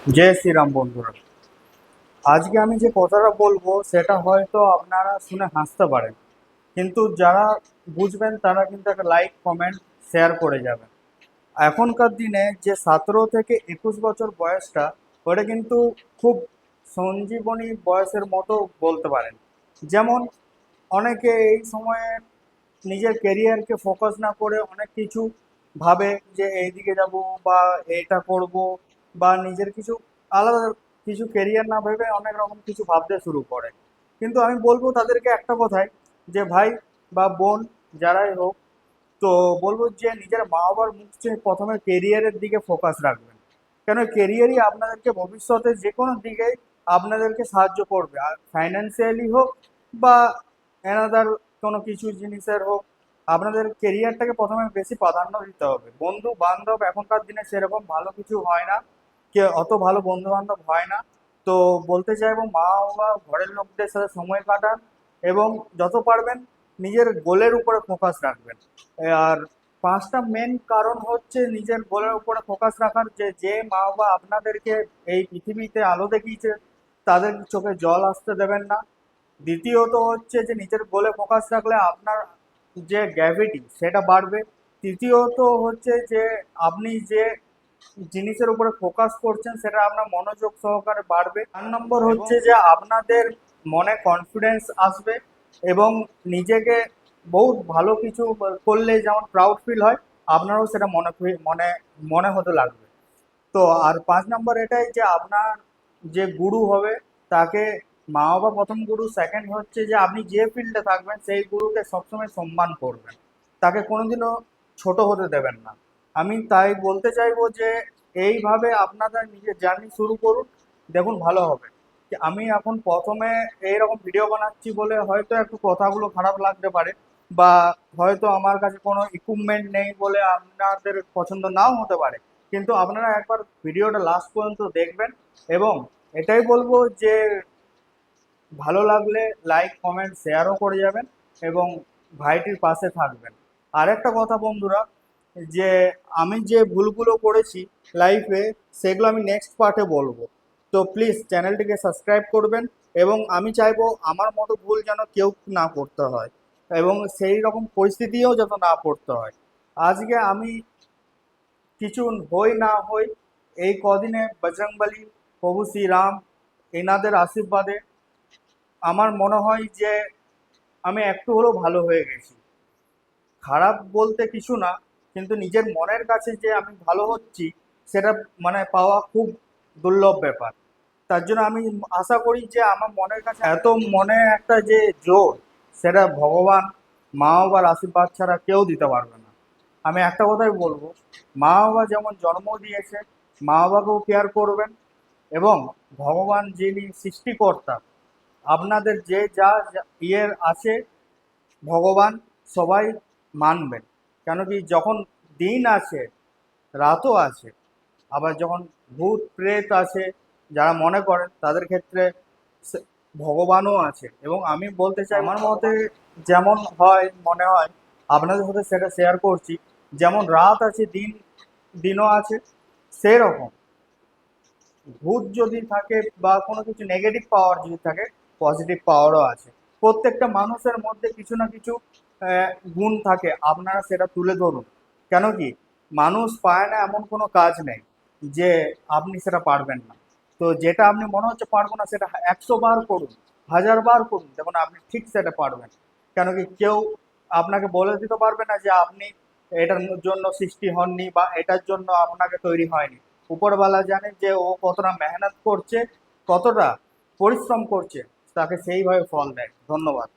জয় শ্রীরাম বন্ধুরা। আজকে আমি যে কথাটা বলবো সেটা হয়তো আপনারা শুনে হাসতে পারেন, কিন্তু যারা বুঝবেন তারা কিন্তু একটা লাইক কমেন্ট শেয়ার করে যাবেন। এখনকার দিনে যে 17 থেকে 21 বছর বয়সটা, ওটা কিন্তু খুব সঞ্জীবনী বয়সের মতো বলতে পারেন। যেমন অনেকে এই সময়ে নিজের ক্যারিয়ারকে ফোকাস না করে অনেক কিছু ভাবে যে এইদিকে যাব বা এটা করব, বা নিজের কিছু আলাদা কিছু ক্যারিয়ার না ভেবে অনেক রকম কিছু ভাবতে শুরু করে। কিন্তু আমি বলবো তাদেরকে একটা কথাই, যে ভাই বা বোন যারাই হোক, তো বলবো যে নিজের মা বাবার মুখ চেয়ে প্রথমে কেরিয়ারের দিকে ফোকাস রাখবেন। কেন কেরিয়ারই আপনাদেরকে ভবিষ্যতে যে কোনো দিকেই আপনাদেরকে সাহায্য করবে, আর ফাইন্যান্সিয়ালি হোক বা এনাদার কোনো কিছু জিনিসের হোক। আপনাদের কেরিয়ারটাকে প্রথমে বেশি প্রাধান্য দিতে হবে। বন্ধু বান্ধব এখনকার দিনে সেরকম ভালো কিছু হয় না, কে অত ভালো বন্ধু বান্ধব হয় না। তো বলতে চাইবো মা বাবা ঘরের লোকদের সাথে সময় কাটান, এবং যত পারবেন নিজের গোলের উপরে ফোকাস রাখবেন। আর পাঁচটা মেন কারণ হচ্ছে নিজের গোলের উপরে ফোকাস রাখার, যে যে মা বাবা আপনাদেরকে এই পৃথিবীতে আলো দেখিয়েছে তাদের চোখে জল আসতে দেবেন না। দ্বিতীয়ত হচ্ছে যে নিজের গোলে ফোকাস রাখলে আপনার যে গ্র্যাভিটি সেটা বাড়বে। তৃতীয়ত হচ্ছে যে আপনি যে জিনিসের উপরে ফোকাস করছেন সেটা আপনার মনোযোগ সহকারে বাড়বে। 4 নম্বর হচ্ছে যে আপনাদের মনে কনফিডেন্স আসবে, এবং নিজেকে বহুত ভালো কিছু করলে যেমন প্রাউড ফিল হয়, আপনারও সেটা মনে মনে হতে লাগবে। তো আর 5 নম্বর এটাই যে আপনার যে গুরু হবে তাকে মা বাবা প্রথম গুরু, সেকেন্ড হচ্ছে যে আপনি যে ফিল্ডে থাকবেন সেই গুরুকে সবসময় সম্মান করবেন, তাকে কোনোদিনও ছোট হতে দেবেন না। আমি তাই বলতে চাইবো যে এইভাবে আপনাদের নিজের জার্নি শুরু করুন, দেখুন ভালো হবে। যে আমি এখন প্রথমে এইরকম ভিডিও বানাচ্ছি বলে হয়তো একটু কথাগুলো খারাপ লাগতে পারে, বা হয়তো আমার কাছে কোনো ইকুইপমেন্ট নেই বলে আপনাদের পছন্দ নাও হতে পারে, কিন্তু আপনারা একবার ভিডিওটা লাস্ট পর্যন্ত দেখবেন। এবং এটাই বলবো যে ভালো লাগলে লাইক কমেন্ট শেয়ারও করে যাবেন, এবং ভাইটির পাশে থাকবেন। আর একটা কথা বন্ধুরা, যে আমি যে ভুলগুলো করেছি লাইফে সেগুলো আমি নেক্সট পার্টে বলবো। তো প্লিজ চ্যানেলটিকে সাবস্ক্রাইব করবেন, এবং আমি চাইবো আমার মতো ভুল যেন কেউ না করতে হয়, এবং সেই রকম পরিস্থিতিও যাতে না পড়তে হয়। আজকে আমি কিছু হই না হই, এই কদিনে বজরংবলী, প্রভু শ্রীরাম এনাদের আশীর্বাদে আমার মনে হয় যে আমি একটু হলেও ভালো হয়ে গেছি। খারাপ বলতে কিছু না, কিন্তু নিজের মনের কাছে যে আমি ভালো হচ্ছি সেটা মানে পাওয়া খুব দুর্লভ ব্যাপার। তার জন্য আমি আশা করি যে আমার মনের কাছে এত মনে একটা যে জোর, সেটা ভগবান মা বাবার আশীর্বাদ ছাড়া কেউ দিতে পারবে না। আমি একটা কথাই বলবো, মা বাবা যেমন জন্ম দিয়েছে, মা বাবাকেও কেয়ার করবেন, এবং ভগবান যিনি সৃষ্টিকর্তা, আপনাদের যে যা ইয়ের আছে ভগবান সবাই মানবেন। কেন কি যখন দিন আছে রাতও আছে, আবার যখন ভূত প্রেত আছে যারা মনে করেন তাদের ক্ষেত্রে ভগবানও আছে। এবং আমি বলতে চাই আমার মতে যেমন হয় মনে হয় আপনাদের সাথে সেটা শেয়ার করছি, যেমন রাত আছে দিনও আছে, সেরকম ভূত যদি থাকে বা কোনো কিছু নেগেটিভ পাওয়ার যদি থাকে, পজিটিভ পাওয়ারও আছে। প্রত্যেকটা মানুষের মধ্যে কিছু না কিছু গুণ থাকে, আপনারা সেটা তুলে ধরুন। কেন কি মানুষ পায় না এমন কোনো কাজ নেই যে আপনি সেটা পারবেন না। তো যেটা আপনি মনে হচ্ছে পারবো না সেটা 100 বার করুন, 1000 বার করুন, দেখুন আপনি ঠিক সেটা পারবেন। কেন কি কেউ আপনাকে বলে দিতে পারবে না যে আপনি এটার জন্য সৃষ্টি হননি বা এটার জন্য আপনাকে তৈরি হয়নি। উপরওয়ালা জানে যে ও কতটা মেহনত করছে, কতটা পরিশ্রম করছে, তাকে সেইভাবে ফল দেয়। ধন্যবাদ।